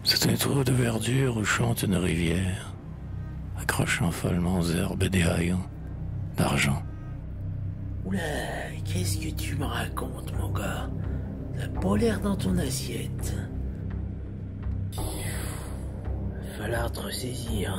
C'est un trou de verdure où chante une rivière, accrochant follement aux herbes et des haillons d'argent. Oula, qu'est-ce que tu me racontes, mon gars? T'as pas l'air dans ton assiette. Va falloir te ressaisir.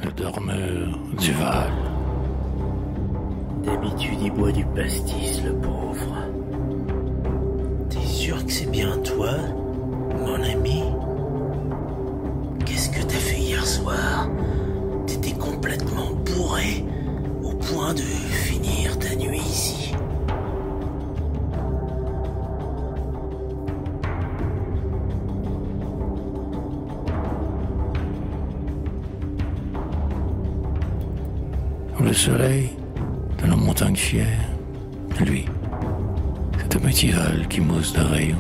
Le dormeur du Val. D'habitude, il boit du pastis, le pauvre. T'es sûr que c'est bien toi, mon ami? Qu'est-ce que t'as fait hier soir? T'étais complètement bourré, au point de finir ta nuit ici. Le soleil de la montagne fière, lui, c'est un petit Val qui mousse de rayons.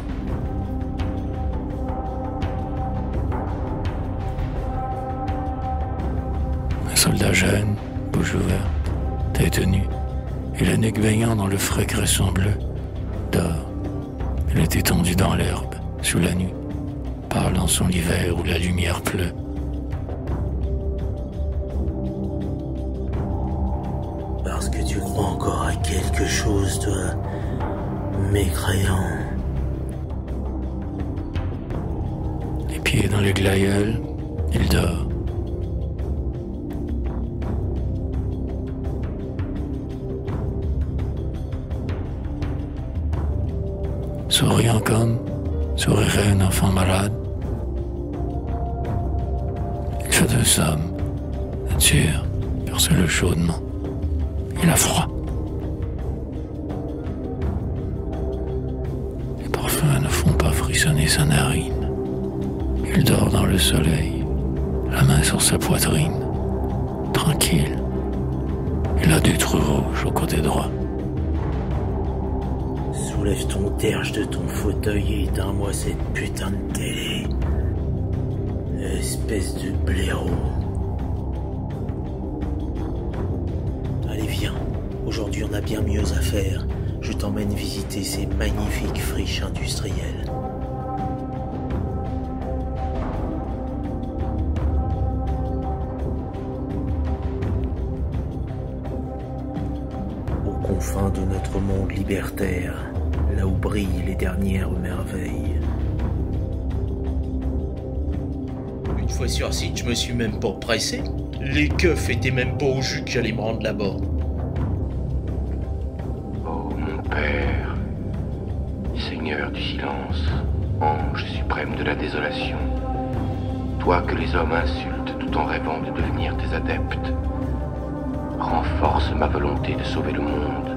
Un soldat jeune, bouche ouverte, tête nue, et la nuque baignant dans le frais cresson bleu, dort. Il est étendu dans l'herbe, sous la nuit, parlant son l'hiver où la lumière pleut. Parce que tu crois encore à quelque chose, toi, mécréant. Les pieds dans les glaïeuls, il dort. Souriant comme sourirait un enfant malade. Il fait un somme, nature, perce-le chaudement. Il a froid. Les parfums ne font pas frissonner sa narine. Il dort dans le soleil, la main sur sa poitrine, tranquille. Il a des trous rouges au côté droit. Soulève ton terge de ton fauteuil et éteins-moi cette putain de télé. Espèce de blaireau. Allez, viens. Aujourd'hui, on a bien mieux à faire. Je t'emmène visiter ces magnifiques friches industrielles. Aux confins de notre monde libertaire, là où brillent les dernières merveilles. Une fois sur site, je me suis même pas pressé. Les keufs étaient même pas au jus que j'allais me rendre là-bas. Oh mon Père, Seigneur du silence, ange suprême de la désolation, toi que les hommes insultent tout en rêvant de devenir tes adeptes, renforce ma volonté de sauver le monde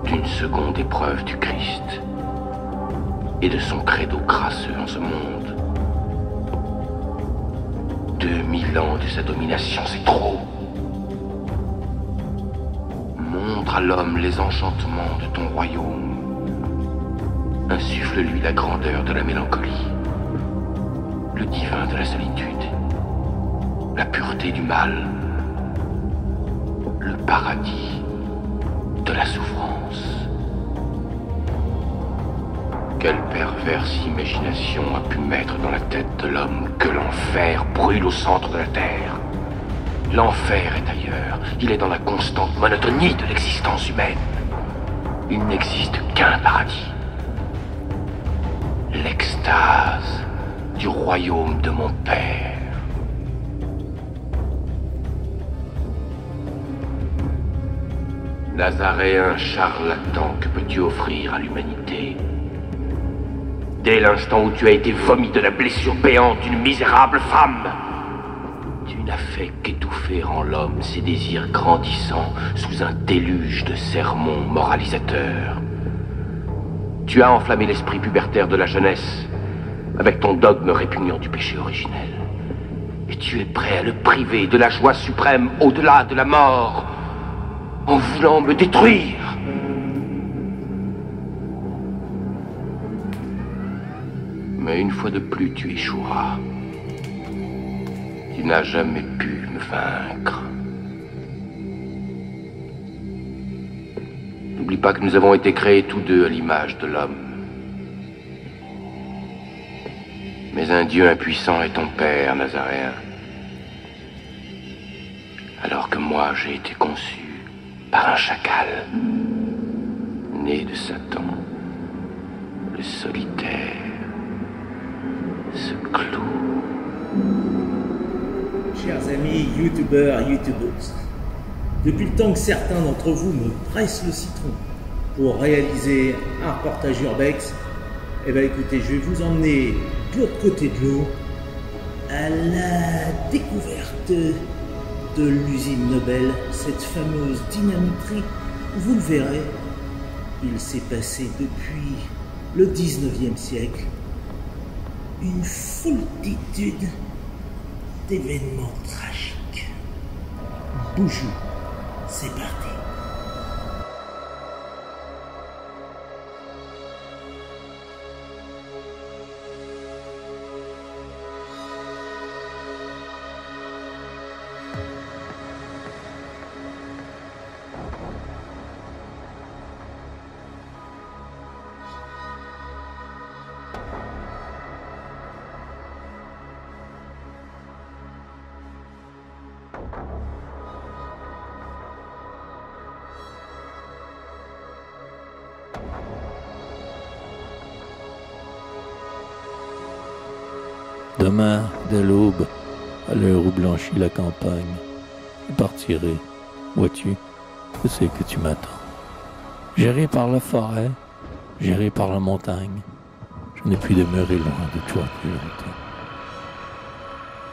d'une seconde épreuve du Christ et de son credo crasseux en ce monde. 2000 ans de sa domination, c'est trop. Montre à l'homme les enchantements de ton royaume. Insuffle-lui la grandeur de la mélancolie, le divin de la solitude, la pureté du mal, le paradis de la souffrance. Quelle perverse imagination a pu mettre dans la tête de l'homme que l'enfer brûle au centre de la terre? L'enfer est ailleurs, il est dans la constante monotonie de l'existence humaine. Il n'existe qu'un paradis. L'extase du royaume de mon Père. Nazaréen charlatan, que peux-tu offrir à l'humanité? Dès l'instant où tu as été vomi de la blessure béante d'une misérable femme, tu n'as fait qu'étouffer en l'homme ses désirs grandissants sous un déluge de sermons moralisateurs. Tu as enflammé l'esprit pubertaire de la jeunesse avec ton dogme répugnant du péché originel. Et tu es prêt à le priver de la joie suprême au-delà de la mort en voulant me détruire. Mais une fois de plus, tu échoueras. Tu Tu n'as jamais pu me vaincre. N'oublie pas que nous avons été créés tous deux à l'image de l'homme. Mais un Dieu impuissant est ton père, Nazaréen. Alors que moi, j'ai été conçu par un chacal, né de Satan, le solitaire, ce clou. Chers amis youtubeurs et youtubeuses, depuis le temps que certains d'entre vous me pressent le citron pour réaliser un reportage urbex, eh bien écoutez, je vais vous emmener de l'autre côté de l'eau à la découverte de l'usine Nobel, cette fameuse dynamiterie. Vous le verrez, il s'est passé depuis le 19e siècle une foultitude d'événements tragiques. Boujou, c'est parti. Demain, dès l'aube, à l'heure où blanchit la campagne, je partirai. Vois-tu, je sais que tu m'attends. J'irai par la forêt, j'irai par la montagne. Je n'ai pu demeurer loin de toi plus longtemps.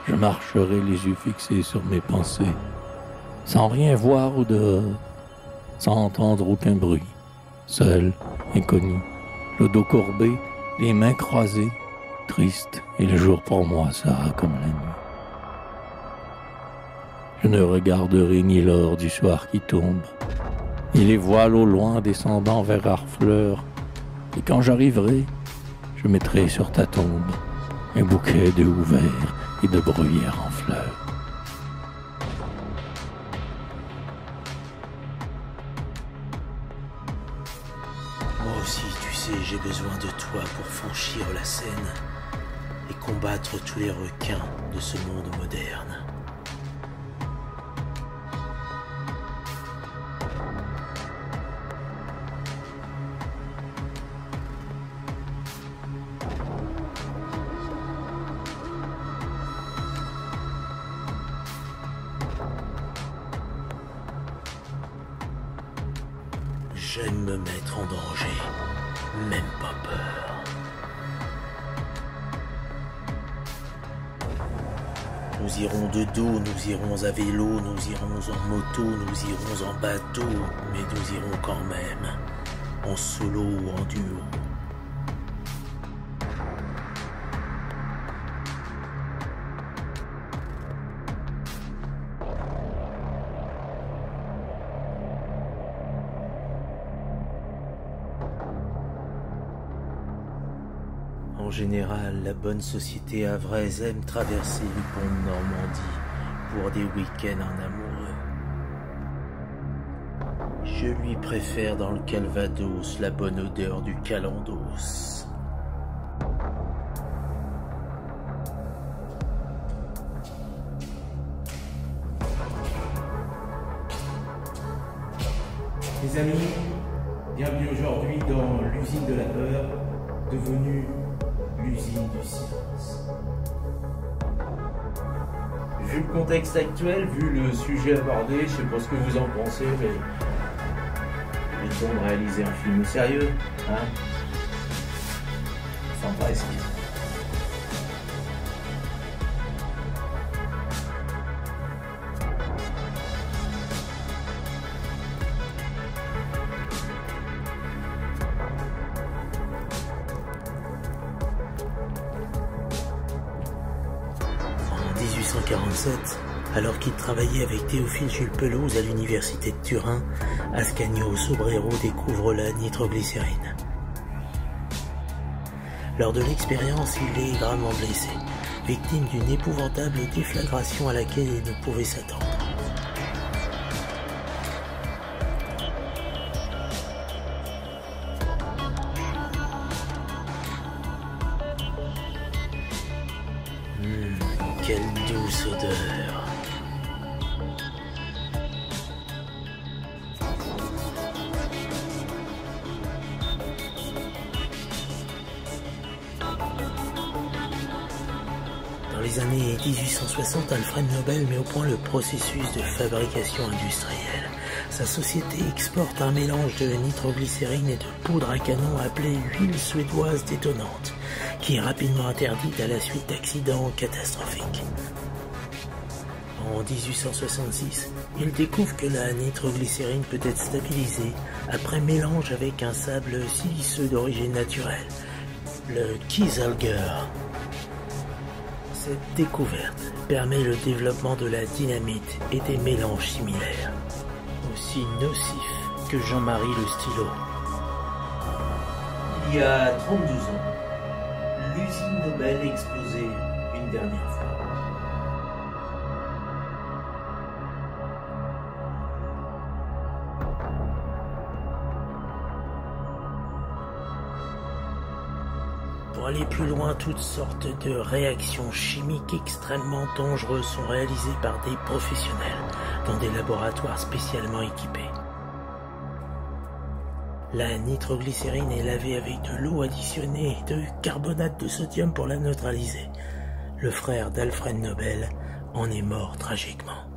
Je marcherai les yeux fixés sur mes pensées, sans rien voir au dehors, sans entendre aucun bruit, seul, inconnu, le dos courbé, les mains croisées, triste, et le jour pour moi sera comme la nuit. Je ne regarderai ni l'or du soir qui tombe, ni les voiles au loin descendant vers Harfleur, et quand j'arriverai, je mettrai sur ta tombe un bouquet de houverts et de bruyères en fleurs. Moi aussi, tu sais, j'ai besoin de toi pour franchir la Seine et combattre tous les requins de ce monde moderne. J'aime me mettre en danger, même pas peur. Nous irons de dos, nous irons à vélo, nous irons en moto, nous irons en bateau, mais nous irons quand même, en solo ou en duo. En général, la bonne société havraise aime traverser le pont de Normandie pour des week-ends en amoureux. Je lui préfère dans le Calvados la bonne odeur du calandos. Les amis, bienvenue aujourd'hui dans l'usine de la peur, devenue l'usine du silence. Vu le contexte actuel, vu le sujet abordé, je sais pas ce que vous en pensez, mais il est temps de réaliser un film sérieux, hein? Enfin presque. En 1847, alors qu'il travaillait avec Théophile Jules Pelouse à l'université de Turin, Ascanio Sobrero découvre la nitroglycérine. Lors de l'expérience, il est gravement blessé, victime d'une épouvantable déflagration à laquelle il ne pouvait s'attendre. Quelle douce odeur. Dans les années 1860, Alfred Nobel met au point le processus de fabrication industrielle. Sa société exporte un mélange de nitroglycérine et de poudre à canon appelé huile suédoise détonante, qui est rapidement interdite à la suite d'accidents catastrophiques. En 1866, il découvre que la nitroglycérine peut être stabilisée après mélange avec un sable siliceux d'origine naturelle, le Kieselguhr. Cette découverte permet le développement de la dynamite et des mélanges similaires, aussi nocifs que Jean-Marie le stylo. Il y a 32 ans, l'usine Nobel explosait une dernière fois. Pour aller plus loin, toutes sortes de réactions chimiques extrêmement dangereuses sont réalisées par des professionnels dans des laboratoires spécialement équipés. La nitroglycérine est lavée avec de l'eau additionnée et de carbonate de sodium pour la neutraliser. Le frère d'Alfred Nobel en est mort tragiquement.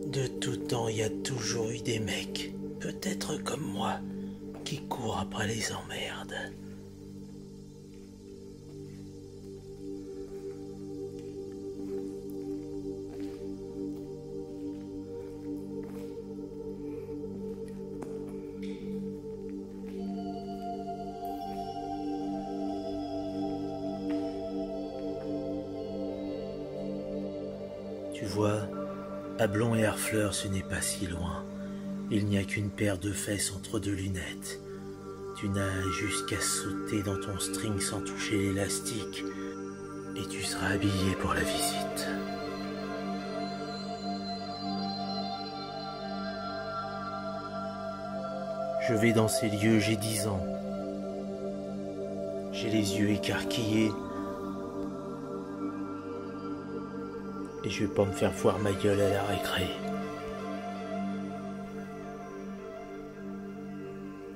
De tout temps, il y a toujours eu des mecs, peut-être comme moi, qui courent après les emmerdes. Tu vois, Ablon et Harfleur, ce n'est pas si loin. Il n'y a qu'une paire de fesses entre deux lunettes. Tu n'as jusqu'à sauter dans ton string sans toucher l'élastique, et tu seras habillé pour la visite. Je vais dans ces lieux, j'ai 10 ans. J'ai les yeux écarquillés, et je vais pas me faire voir ma gueule à la récré.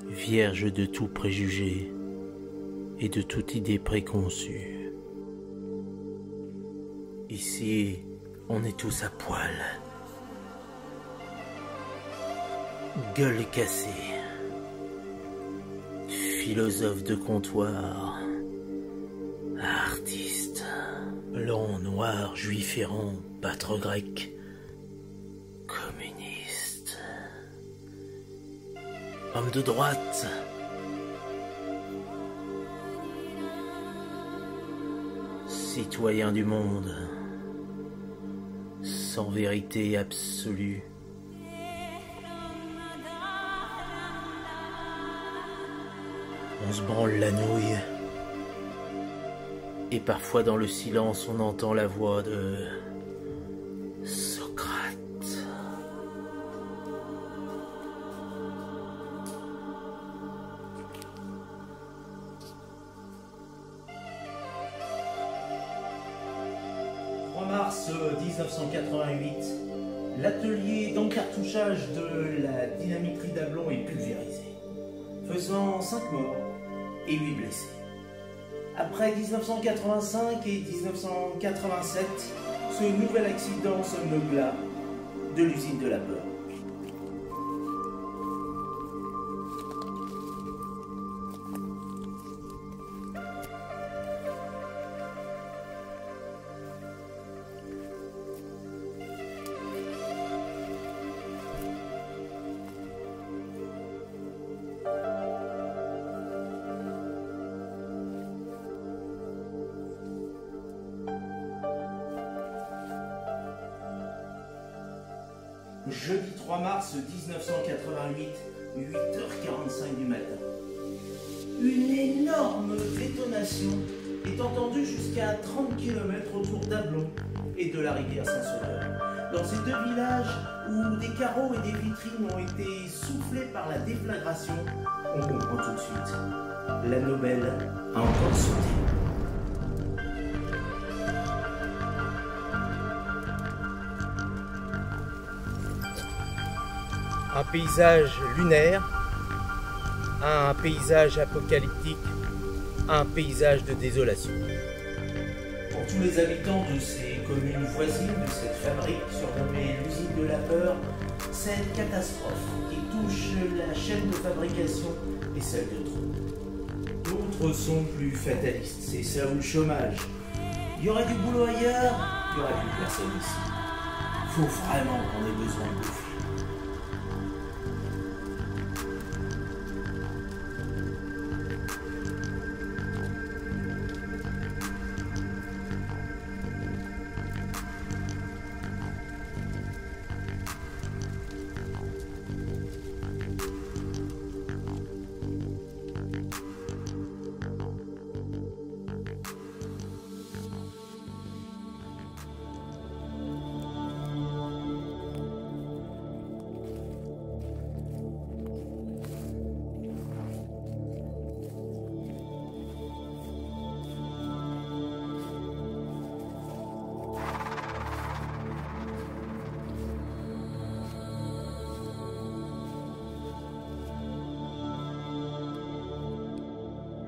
Vierge de tout préjugé et de toute idée préconçue. Ici, on est tous à poil. Gueule cassée. Philosophe de comptoir. Artiste. Blanc, noir, juif errant, pâtre grec, communiste, homme de droite, citoyen du monde, sans vérité absolue. On se branle la nouille. Et parfois dans le silence on entend la voix de Socrate. « 3 mars 1988, l'atelier d'encartouchage de la dynamiterie d'Ablon est pulvérisé, faisant 5 morts et 8 blessés. Après 1985 et 1987, ce nouvel accident se meugla de l'usine de la peur. Jeudi 3 mars 1988, 8h45 du matin. Une énorme détonation est entendue jusqu'à 30 km autour d'Ablon et de la rivière Saint-Sauveur. Dans ces deux villages où des carreaux et des vitrines ont été soufflés par la déflagration, on comprend tout de suite. La Nobel a encore sauté. Un paysage lunaire, un paysage apocalyptique, un paysage de désolation. Pour tous les habitants de ces communes voisines de cette fabrique surnommée l'usine de la peur, cette catastrophe qui touche la chaîne de fabrication est celle de trop. D'autres sont plus fatalistes, c'est ça ou le chômage. Il y aurait du boulot ailleurs, il n'y aurait plus personne ici. Faut vraiment qu'on ait besoin de bouffer.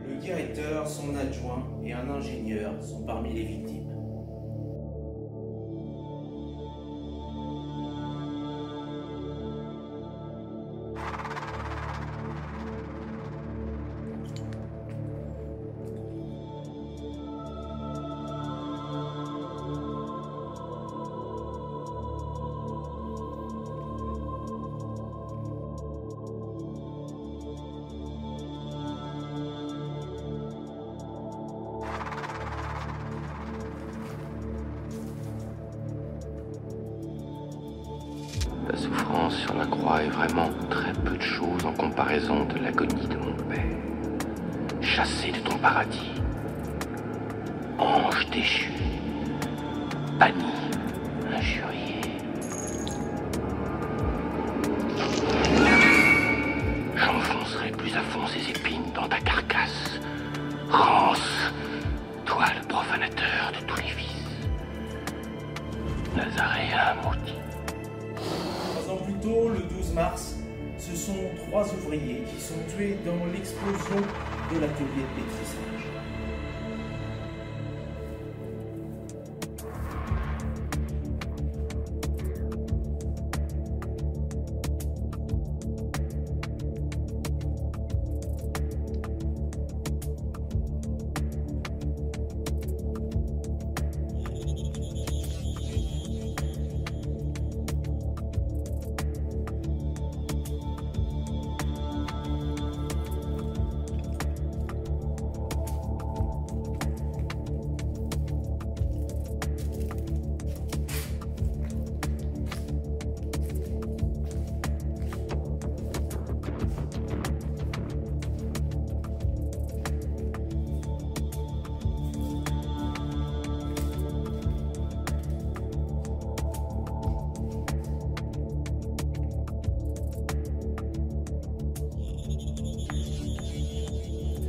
Le directeur, son adjoint et un ingénieur sont parmi les victimes. La souffrance sur la croix est vraiment très peu de choses en comparaison de l'agonie de mon père. Chassé de ton paradis, ange déchu, banni, injurié. J'enfoncerai plus à fond ces épines dans ta carcasse. Rance, toi le profanateur de tous les vices. Nazaréen maudit. 3 ans plus tôt, le 12 mars, ce sont 3 ouvriers qui sont tués dans l'explosion de l'atelier de pétrissage.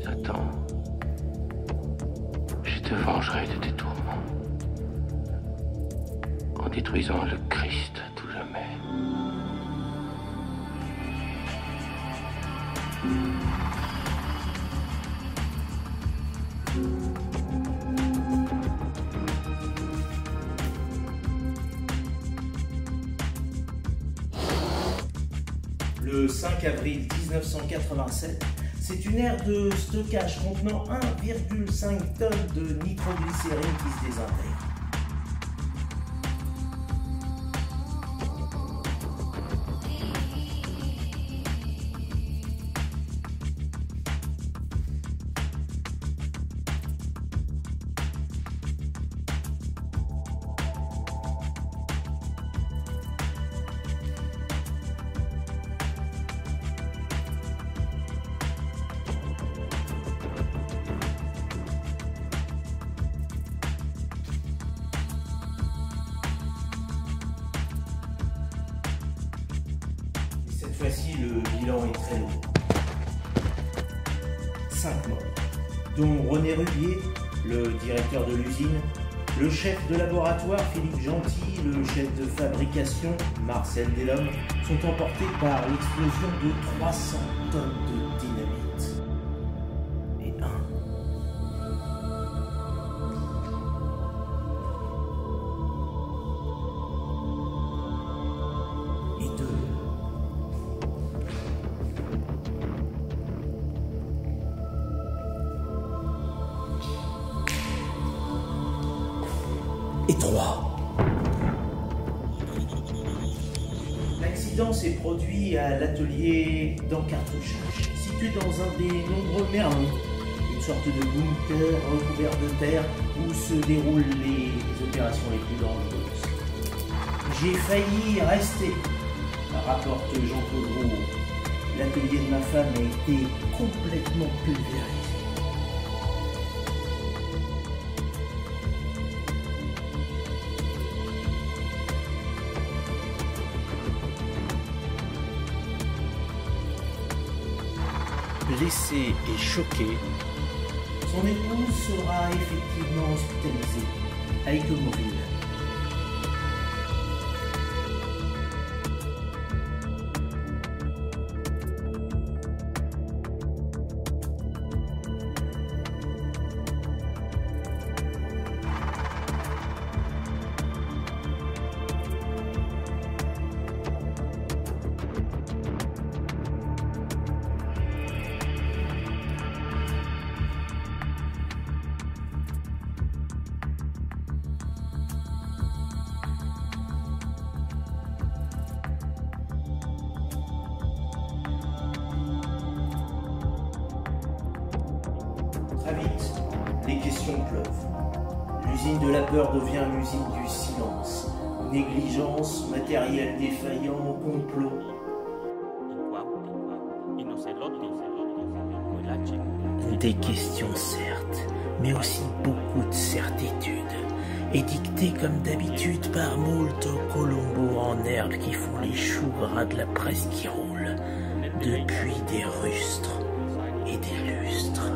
Satan, je te vengerai de tes tourments en détruisant le Christ à tout jamais. Le 5 avril 1987, c'est une aire de stockage contenant 1,5 tonnes de nitroglycérine qui se désintègre. fois-ci, le bilan est très lourd. 5 morts, dont René Rubier, le directeur de l'usine, le chef de laboratoire Philippe Gentil, le chef de fabrication Marcel Delhomme, sont emportés par l'explosion de 300 tonnes de dynamite. Et et 3. L'accident s'est produit à l'atelier d'encartouchage, situé dans un des nombreux merlons, une sorte de bunker recouvert de terre où se déroulent les opérations les plus dangereuses. J'ai failli rester, rapporte Jean-Claude Roux. L'atelier de ma femme a été complètement pulvérisé. Blessé et choqué, son épouse sera effectivement hospitalisée à Aiguemorville. Très vite, les questions pleuvent. L'usine de la peur devient l'usine du silence. Négligence, matériel défaillant, complot. Des questions certes, mais aussi beaucoup de certitudes. Édictées comme d'habitude par moult colombos en herbe qui font les choux gras de la presse qui roule. Depuis des rustres et des lustres.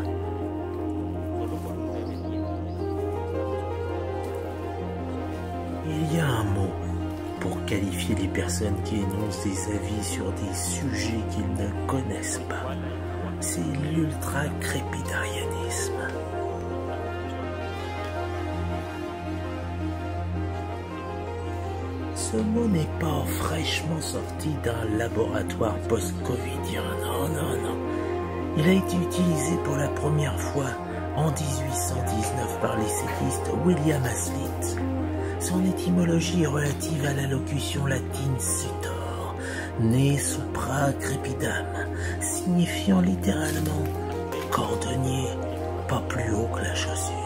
Il y a un mot pour qualifier les personnes qui énoncent des avis sur des sujets qu'ils ne connaissent pas. C'est l'ultra-crépidarianisme. Ce mot n'est pas fraîchement sorti d'un laboratoire post-covidien, non. Il a été utilisé pour la première fois en 1819 par l'essayiste William Hazlitt. Son étymologie est relative à la locution latine sutor, ne supra crepidam, signifiant littéralement cordonnier, pas plus haut que la chaussure.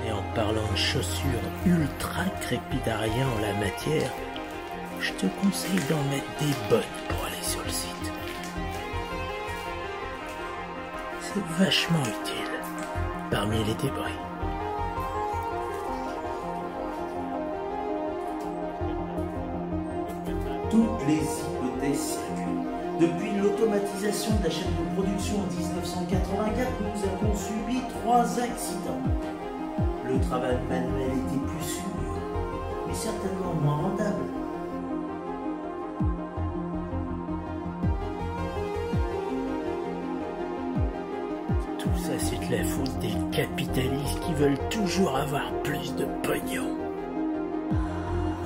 Et en parlant de chaussures ultra crépidarien en la matière, je te conseille d'en mettre des bonnes pour aller sur le site. C'est vachement utile parmi les débris. Toutes les hypothèses circulent. Depuis l'automatisation de la chaîne de production en 1984, nous avons subi 3 accidents. Le travail manuel était plus sûr, mais certainement moins rentable. Tout ça, c'est de la faute des capitalistes qui veulent toujours avoir plus de pognon.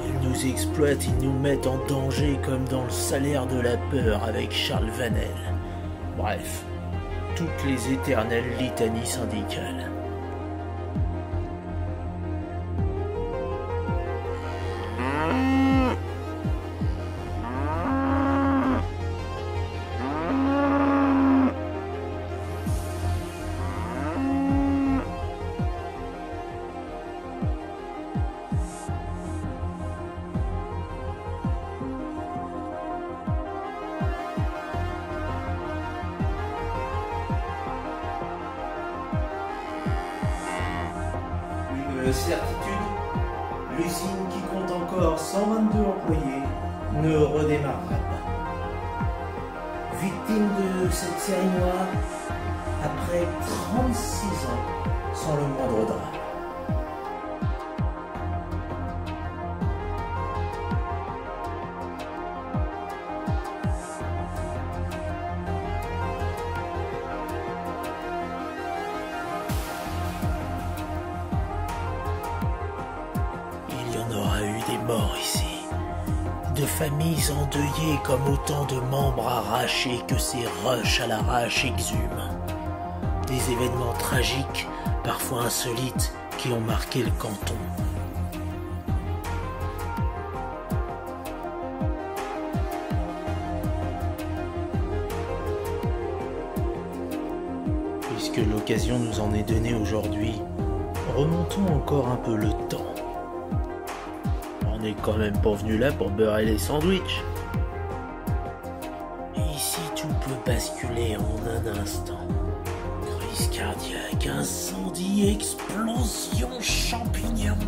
Ils nous exploitent, ils nous mettent en danger comme dans le salaire de la peur avec Charles Vanel. Bref, toutes les éternelles litanies syndicales. Certitude, L'usine qui compte encore 122 employés ne redémarrera pas. Victime de cette série noire, après 36 ans sans le moindre drame. Il y en aura eu des morts ici, de familles endeuillées comme autant de membres arrachés que ces rushs à l'arrache exhument. Des événements tragiques, parfois insolites, qui ont marqué le canton. Puisque l'occasion nous en est donnée aujourd'hui, remontons encore un peu le temps. On n'est quand même pas venu là pour beurrer les sandwichs. Et ici, tout peut basculer en un instant. Crise cardiaque, incendie, explosion, champignons.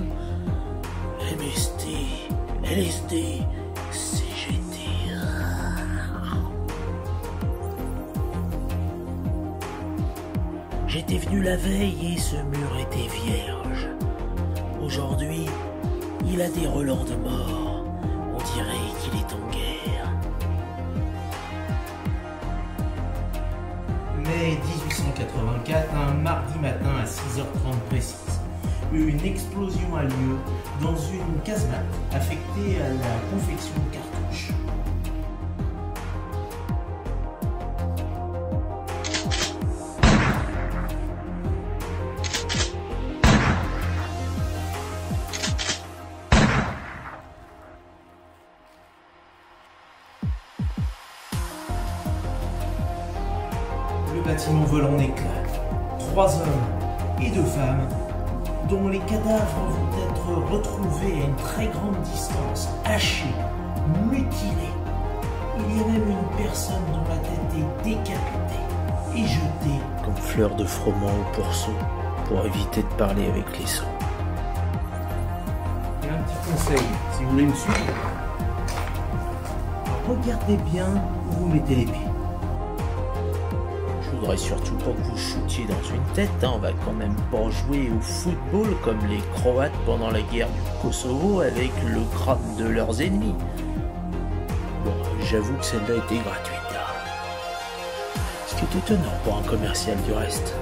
MST, LSD, CGT. J'étais venu la veille et ce mur était vierge. Aujourd'hui, il a des relents de mort. On dirait qu'il est en guerre. Mai 1884, un mardi matin à 6h30 précise, une explosion a lieu dans une casemate affectée à la confection de cartouches. Le bâtiment vole en éclats. 3 hommes et 2 femmes, dont les cadavres vont être retrouvés à une très grande distance, hachés, mutilés. Il y a même une personne dont la tête est décapitée et jetée comme fleur de froment au pourceau pour éviter de parler avec les sons. Et un petit conseil, si vous voulez me suivre, regardez bien où vous mettez les pieds. Je voudrais surtout pas que vous shootiez dans une tête, hein. On va quand même pas jouer au football comme les Croates pendant la guerre du Kosovo avec le crâne de leurs ennemis. Bon, j'avoue que celle-là était gratuite, là. Ce qui est étonnant pour un commercial du reste.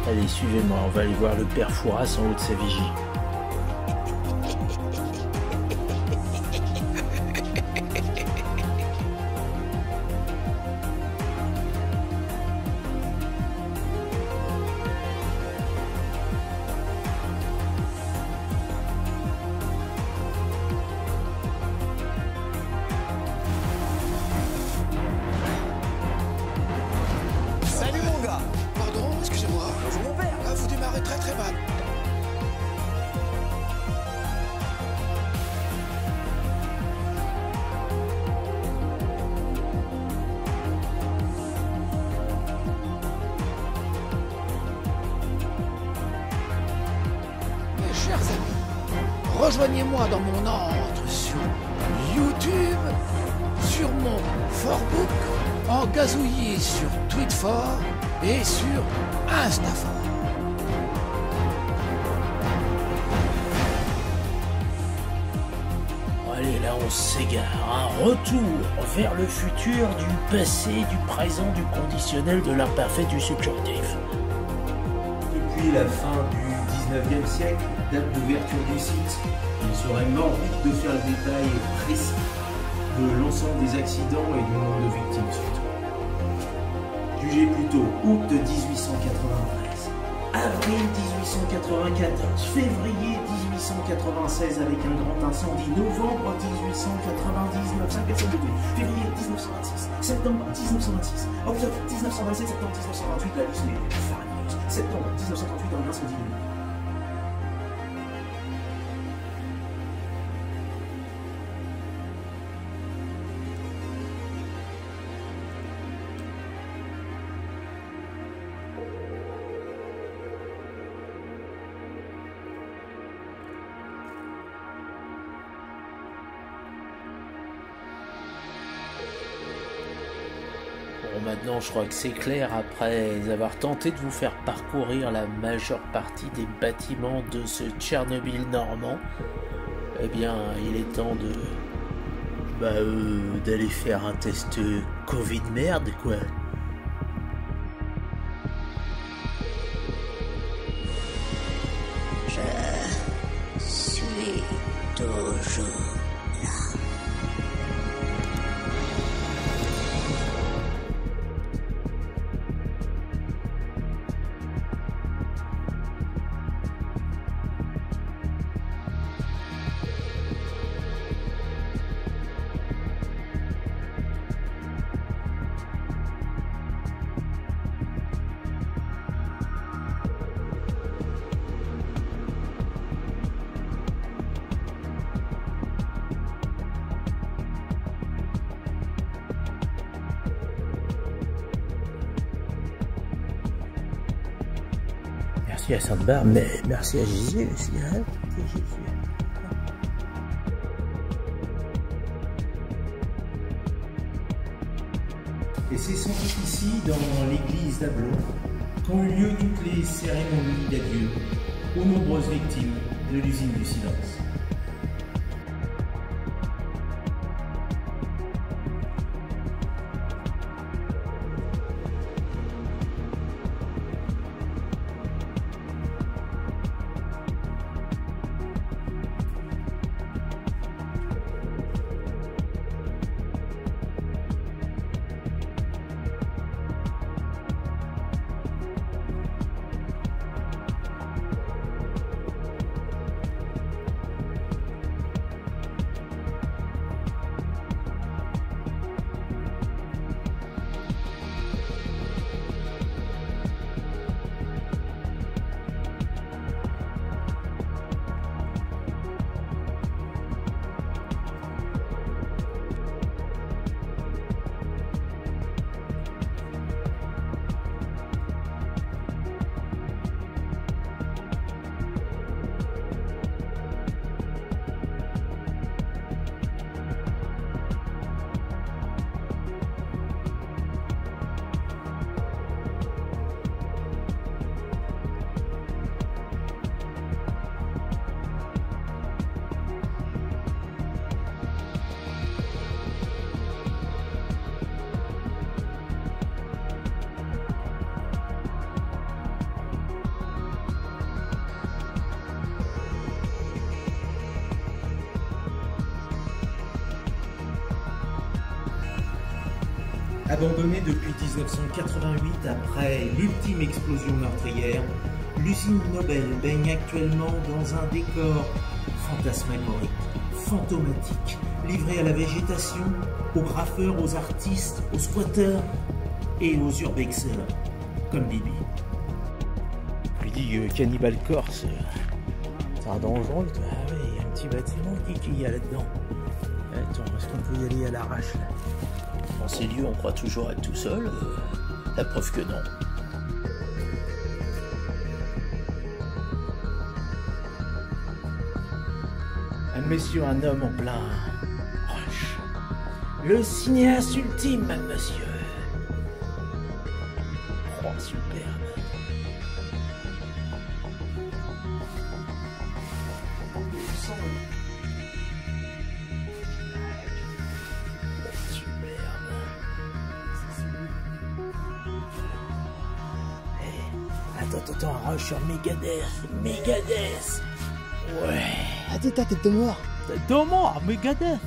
Allez, suivez-moi, on va aller voir le père Fouras en haut de sa vigie. Salut mon gars. Pardon, excusez-moi. Bonjour mon père. Ah, vous démarrez très très mal. Mes chers amis, rejoignez-moi dans mon antre sur YouTube, sur mon Forbook, en gazouillis sur Tweetfor et sur Instafor. Allez, là on s'égare. Un retour vers le futur du passé, du présent, du conditionnel, de l'imparfait, du subjonctif. Depuis la fin du 19e siècle, date d'ouverture du site, il serait mort vite de faire le détail précis de l'ensemble des accidents et du nombre de victimes surtout. Jugez plutôt août de 1893, avril 1894, février 1896 avec un grand incendie, novembre 1899, 5 personnes de février 1926, septembre 1926, octobre 1927, septembre 1928, la liste est faramineuse, septembre 1938 un incendie. maintenant je crois que c'est clair, après avoir tenté de vous faire parcourir la majeure partie des bâtiments de ce Tchernobyl normand, eh bien il est temps d'aller faire un test Covid merde quoi. Je suis toujours là. Merci à Sainte-Barbe, mais merci à Jésus aussi. Hein, Et c'est sans doute ici, dans l'église d'Ablon, qu'ont eu lieu toutes les cérémonies d'adieu aux nombreuses victimes de l'usine du silence. Abandonnée depuis 1988 après l'ultime explosion meurtrière, l'usine Nobel baigne actuellement dans un décor fantasmagorique, fantomatique, livré à la végétation, aux graffeurs, aux artistes, aux squatteurs et aux urbexeurs, comme Bibi. Je lui dis Cannibal Corse, c'est un dangereux, toi. Ah oui, il y a un petit bâtiment qui y a là-dedans. Attends, est-ce qu'on peut y aller à l'arrache là? Dans ces lieux, on croit toujours être tout seul. La preuve que non. Un monsieur, un homme en plein rush. Le cinéaste ultime, monsieur. Oh, superbe. Attends, un rush sur Megadeth. Ouais. Attends, tête de mort. Tête de mort, Megadeth.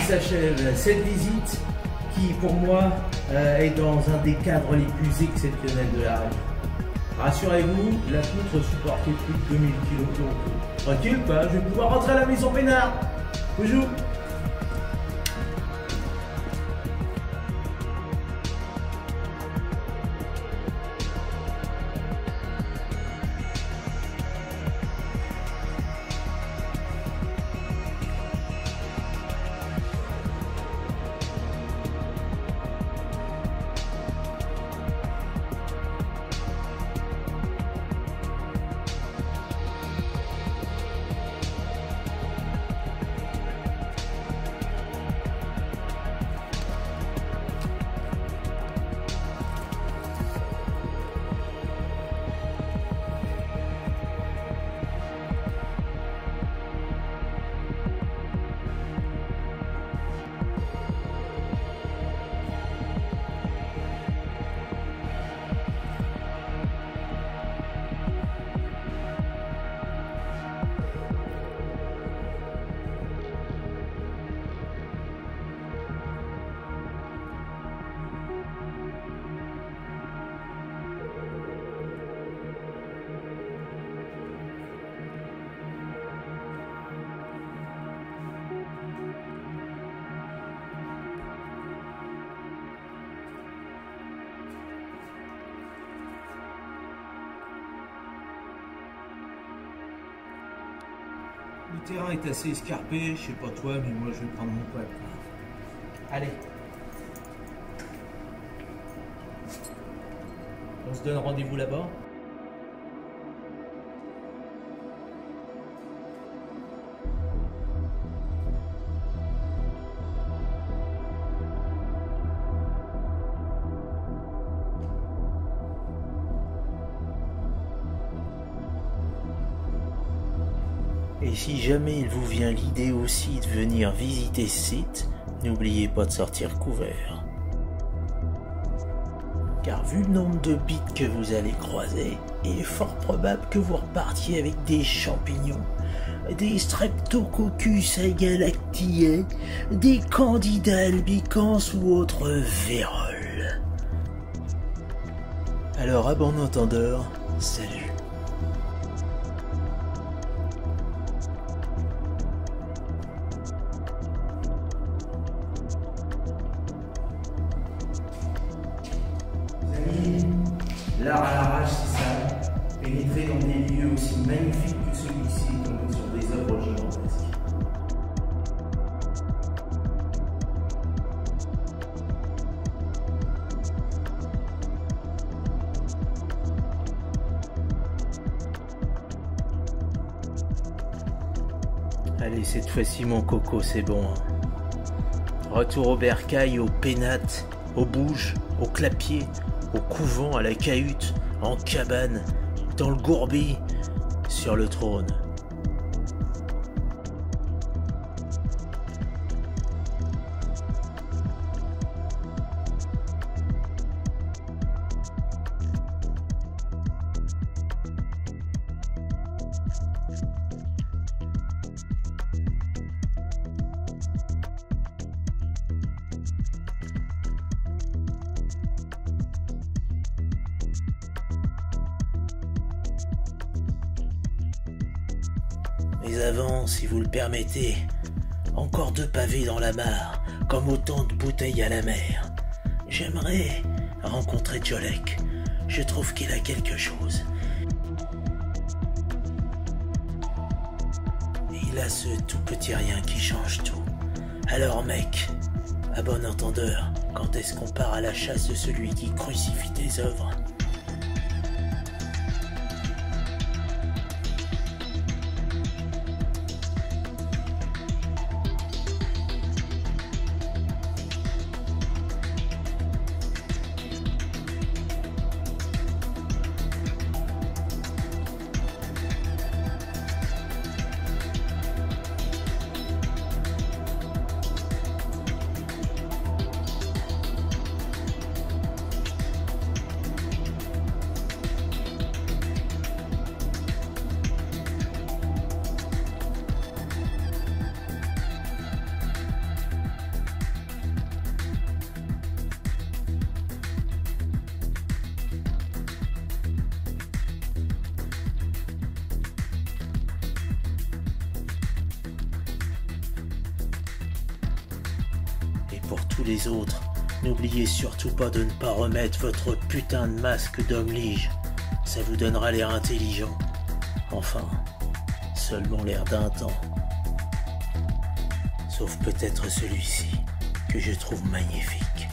s'achève cette visite qui, pour moi, est dans un des cadres les plus exceptionnels de la région. Rassurez-vous, la poutre supportait plus de 2000 kg de repos. Tranquille pas, je vais pouvoir rentrer à la maison peinard. Bonjour. Le terrain est assez escarpé, je sais pas toi, mais moi je vais prendre mon poil. Allez. On se donne rendez-vous là-bas. Et si jamais il vous vient l'idée aussi de venir visiter ce site, n'oubliez pas de sortir couvert. Car vu le nombre de bits que vous allez croiser, il est fort probable que vous repartiez avec des champignons, des streptococcus agalactiae, des candida albicans ou autres véroles. Alors à bon entendeur, salut. L'art à l'arrache, c'est ça. Pénétrer dans des lieux aussi magnifiques que celui-ci, tomber sur des œuvres gigantesques. Allez, cette fois-ci, mon coco, c'est bon. Retour au bercail, au pénate, au bouge, au clapier, au couvent, à la cahute, en cabane, dans le gourbi, sur le trône. Mais avant, si vous le permettez, encore 2 pavés dans la mare, comme autant de bouteilles à la mer. J'aimerais rencontrer Jolek. Je trouve qu'il a quelque chose. Il a ce tout petit rien qui change tout. Alors mec, à bon entendeur, quand est-ce qu'on part à la chasse de celui qui crucifie tes œuvres ? Pour tous les autres, n'oubliez surtout pas de ne pas remettre votre putain de masque d'homme-lige. Ça vous donnera l'air intelligent. Enfin, seulement l'air d'un temps. Sauf peut-être celui-ci, que je trouve magnifique,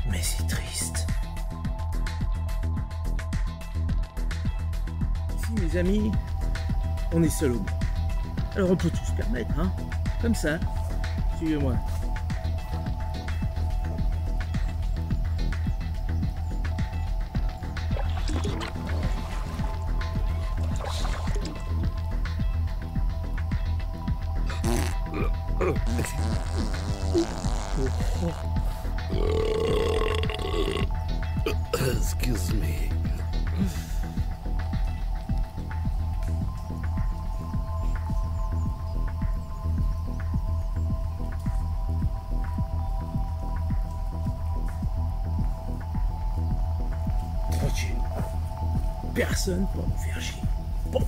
mais si triste. Ici, mes amis, on est seul au monde. Alors on peut tout se permettre, hein. Comme ça. Suivez-moi. Excuse me. Tranquille. Personne pour nous faire chier. Bon.